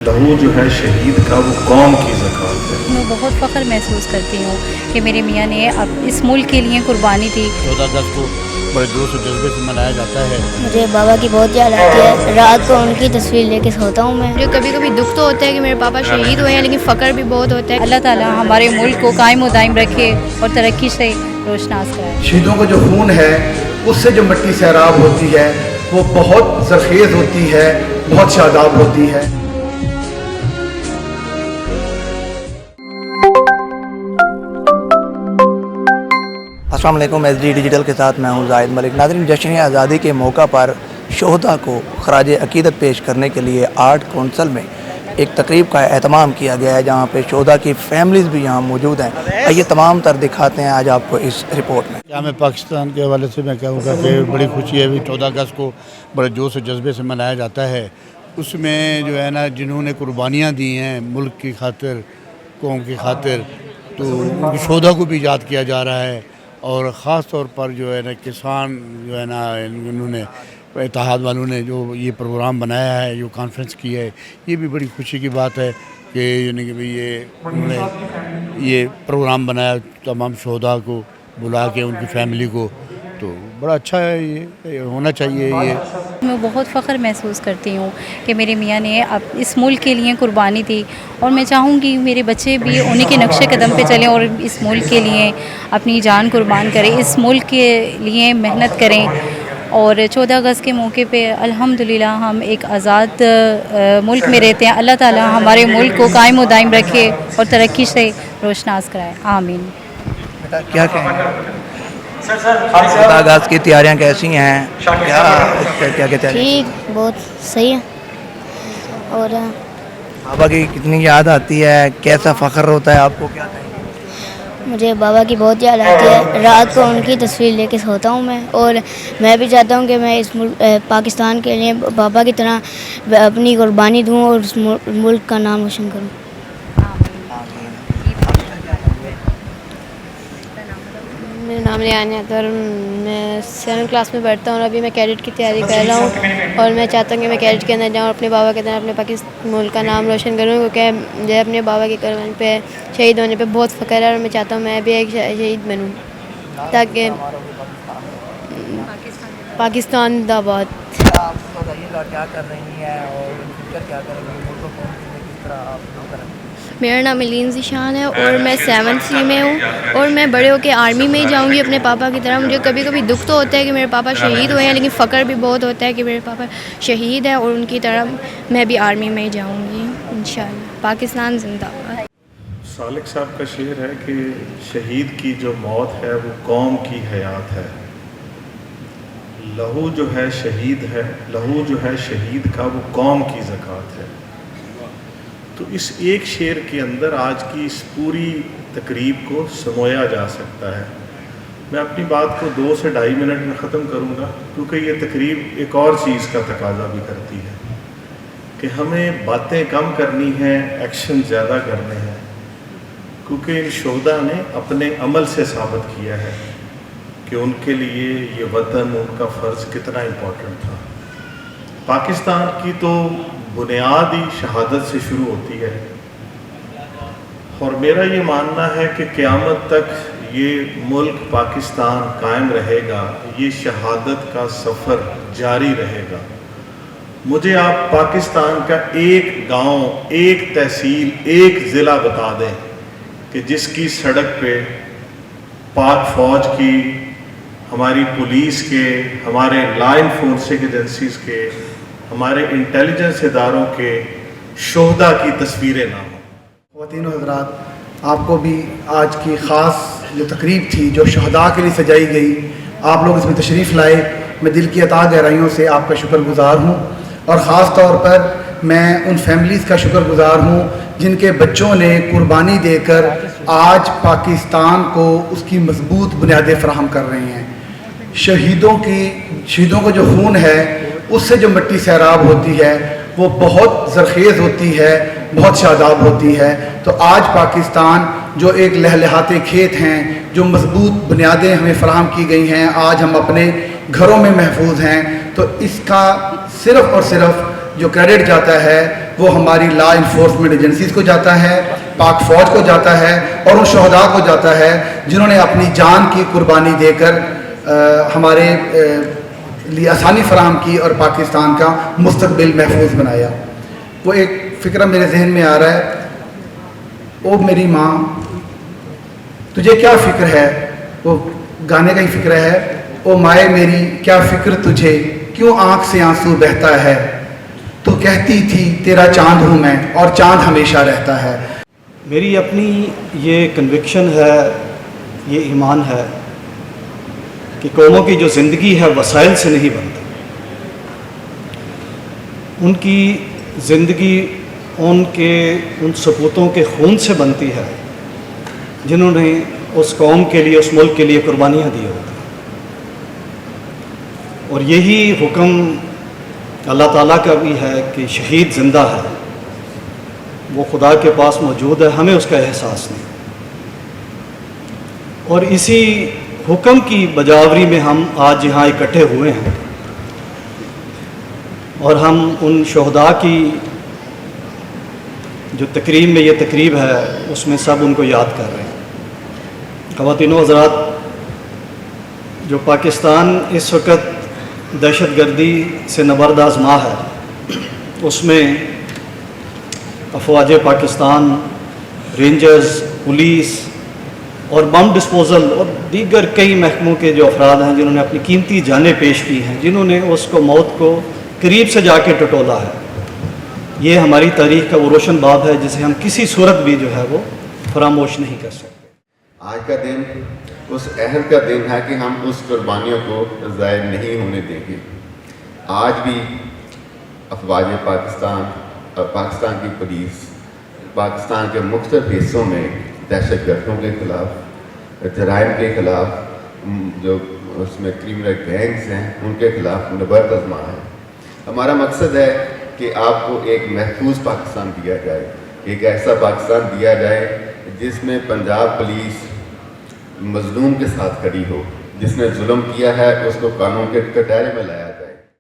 लहू जो है शहीद का वो कौम की ज़कात है। मैं बहुत फ़ख्र महसूस करती हूँ कि मेरे मियाँ ने अब इस मुल्क के लिए कुर्बानी दी। 14 अगस्त को बड़े जोश और जज्बे से मनाया जाता है। मुझे बाबा की बहुत याद आती है। रात को उनकी तस्वीर लेके सोता हूँ मैं। मुझे कभी कभी दुख तो होता है कि मेरे पापा शहीद हुए हैं, लेकिन फ़ख्र भी बहुत होता है। अल्लाह ताला हमारे मुल्क को कायम व दायम रखे और तरक्की से रोशनास कराए। शहीदों का जो खून है उससे जो मिट्टी सैराब होती है वो बहुत ज़रख़ेज़ होती है, बहुत शादाब होती है। अस्सलाम वालेकुम, SD डिजिटल के साथ मैं हूं जाहिद मलिक। नाज़रीन, जश्न आज़ादी के मौका पर शोहदा को खराज अक़ीदत पेश करने के लिए आर्ट कौंसल में एक तकरीब का एहतमाम किया गया है, जहां पे शोहदा की फैमिलीज़ भी यहाँ मौजूद हैं। आइए तमाम तर दिखाते हैं आज आपको इस रिपोर्ट में। क्या मैं पाकिस्तान के हवाले से मैं कहूँगा कि बड़ी खुशी है भी 14 अगस्त को बड़े जोश और जज्बे से मनाया जाता है। उसमें जो है ना, जिन्होंने कुर्बानियाँ दी हैं मुल्क की खातिर, कौम की खातिर, तो उनकी शोहदा को भी याद किया जा रहा है। और ख़ास तौर पर जो है ना, किसान जो है ना, उन्होंने इत्तेहाद वालों ने जो ये प्रोग्राम बनाया है, जो कॉन्फ्रेंस की है, ये भी बड़ी खुशी की बात है कि यानी कि भाई ये उन्होंने ये प्रोग्राम बनाया, तमाम शोहदा को बुला के उनकी फैमिली को, तो बड़ा अच्छा है, ये होना चाहिए। ये मैं बहुत फ़ख्र महसूस करती हूँ कि मेरे मियाँ ने अब इस मुल्क के लिए कुर्बानी दी, और मैं चाहूँगी मेरे बच्चे भी उन्हीं के नक्शे कदम पे चलें और इस मुल्क के लिए अपनी जान कुर्बान करें, इस मुल्क के लिए मेहनत करें। और 14 अगस्त के मौके पे अल्हम्दुलिल्लाह हम एक आज़ाद मुल्क में रहते हैं। अल्लाह ताला हमारे मुल्क को कायम व दायम रखे और तरक्की से रोशनास कराए, आमीन। बेटा क्या कहें, 14 अगस्त की तैयारियाँ कैसी हैं? क्या कहते हैं? ठीक, बहुत सही है। और बाबा की कितनी याद आती है, कैसा फ़ख्र होता है आपको? क्या कहें? मुझे बाबा की बहुत याद आती है। रात को उनकी तस्वीर लेके सोता हूँ मैं, और मैं भी चाहता हूँ कि मैं इस पाकिस्तान के लिए बाबा की तरह अपनी कुर्बानी दूँ और उस मुल्क का नाम रोशन करूँ। मेरा नाम रियान है और मैं 7th क्लास में पढ़ता हूँ और अभी मैं कैडेट की तैयारी कर रहा हूँ। और मैं चाहता हूँ कि मैं कैडेट के अंदर जाऊँ और अपने बाबा के तरह अपने पाकिस्तान मुल्क का नाम रोशन करूँ, क्योंकि मुझे अपने बाबा की कुर्बानी पे शहीद होने पे बहुत फ़ख्र है। और मैं चाहता हूँ मैं भी एक शहीद बनूँ, ताकि पाकिस्तान जिंदाबाद। क्या कर रही हैं और फ्यूचर क्या करेंगी, मुल्क को कौन किस तरह आप करेंगे? मेरा नाम अलीन ज़ीशान है और मैं 7th C में हूँ, और मैं बड़े होकर आर्मी में ही जाऊँगी अपने पापा की तरह। मुझे कभी कभी दुख तो होता है कि मेरे पापा शहीद हुए हैं, लेकिन फ़ख्र भी बहुत होता है कि मेरे पापा शहीद हैं, और उनकी तरह मैं भी आर्मी में ही जाऊँगी इंशाअल्लाह। पाकिस्तान जिंदाबाद। सालिक साहब का शेर है कि शहीद की जो मौत है वो कौम की हयात है। लहू जो है शहीद है, लहू जो है शहीद का वो कौम की ज़कात है। तो इस एक शेर के अंदर आज की इस पूरी तकरीब को समोया जा सकता है। मैं अपनी बात को 2 से 2.5 मिनट में ख़त्म करूँगा, क्योंकि ये तकरीब एक और चीज़ का तकाजा भी करती है कि हमें बातें कम करनी हैं, एक्शन ज़्यादा करने हैं, क्योंकि इन शोहदा ने अपने अमल से साबित किया है कि उनके लिए ये वतन, उनका फ़र्ज़ कितना इम्पोर्टेंट था। पाकिस्तान की तो बुनियाद ही शहादत से शुरू होती है, और मेरा ये मानना है कि क़यामत तक ये मुल्क पाकिस्तान कायम रहेगा, ये शहादत का सफ़र जारी रहेगा। मुझे आप पाकिस्तान का एक गांव, एक तहसील, एक ज़िला बता दें कि जिसकी सड़क पे पाक फ़ौज की, हमारी पुलिस के, हमारे लॉ इन्फोर्सिंग एजेंसीज़ के, हमारे इंटेलिजेंस इदारों के शोहदा की तस्वीरें ना हों। ख़वातीन और हज़रात, आपको भी आज की ख़ास जो तकरीब थी जो शहदा के लिए सजाई गई, आप लोग इसमें तशरीफ़ लाए, मैं दिल की अता गहराइयों से आपका शुक्रगुज़ार हूँ। और ख़ास तौर पर मैं उन फैमिलीज़ का शुक्रगुज़ार हूँ जिनके बच्चों ने कुर्बानी देकर आज पाकिस्तान को उसकी मजबूत बुनियादें फ़राहम कर रहे हैं। शहीदों का जो खून है उससे जो मिट्टी सैराब होती है वो बहुत ज़रख़ेज़ होती है, बहुत शादाब होती है। तो आज पाकिस्तान जो एक लहलहाते खेत हैं, जो मजबूत बुनियादें हमें फ़राहम की गई हैं, आज हम अपने घरों में महफूज हैं। तो इसका सिर्फ़ और सिर्फ जो क्रेडिट जाता है وہ ہماری لا انفورسمنٹ ایجنسیز کو جاتا ہے, پاک فوج کو جاتا ہے, اور ان شہداء کو جاتا ہے جنہوں نے اپنی جان کی قربانی دے کر ہمارے لیے آسانی فراہم کی اور پاکستان کا مستقبل محفوظ بنایا. وہ ایک فکرہ میرے ذہن میں آ رہا ہے, او میری ماں تجھے کیا فکر ہے, وہ گانے کا ہی فکر ہے, او مائے میری کیا فکر تجھے, کیوں آنکھ سے آنسو بہتا ہے, تو کہتی تھی تیرا چاند ہوں میں اور چاند ہمیشہ رہتا ہے. میری اپنی یہ کنوکشن ہے, یہ ایمان ہے کہ قوموں کی جو زندگی ہے وسائل سے نہیں بنتی. ان کی زندگی ان سپوتوں کے خون سے بنتی ہے جنہوں نے اس قوم کے لیے, اس ملک کے لیے قربانیاں دی ہوتی ہیں. اور یہی حکم اللہ تعالیٰ کا بھی ہے کہ شہید زندہ ہے, وہ خدا کے پاس موجود ہے, ہمیں اس کا احساس نہیں. اور اسی حکم کی بجاوری میں ہم آج یہاں اکٹھے ہوئے ہیں, اور ہم ان شہداء کی جو تقریب میں یہ تقریب ہے اس میں سب ان کو یاد کر رہے ہیں. خواتین و حضرات, جو پاکستان اس وقت دہشت گردی سے نبرد آزما ہے, اس میں افواج پاکستان, رینجرز, پولیس اور بم ڈسپوزل اور دیگر کئی محکموں کے جو افراد ہیں جنہوں نے اپنی قیمتی جانیں پیش کی ہیں, جنہوں نے اس کو موت کو قریب سے جا کے ٹٹولا ہے. یہ ہماری تاریخ کا وہ روشن باب ہے جسے ہم کسی صورت بھی جو ہے وہ فراموش نہیں کر سکتے. آج کا دن اس عہد کا دن ہے کہ ہم اس قربانیوں کو ضائع نہیں ہونے دیں گے. آج بھی افواج پاکستان اور پاکستان کی پولیس پاکستان کے مختلف حصوں میں دہشت گردوں کے خلاف, جرائم کے خلاف, جو اس میں کریمنل گینگز ہیں ان کے خلاف نبرد آزما ہے. ہمارا مقصد ہے کہ آپ کو ایک محفوظ پاکستان دیا جائے, ایک ایسا پاکستان دیا جائے جس میں پنجاب پولیس مظلوم کے ساتھ کھڑی ہو, جس نے ظلم کیا ہے اس کو قانون کے کٹہرے میں لایا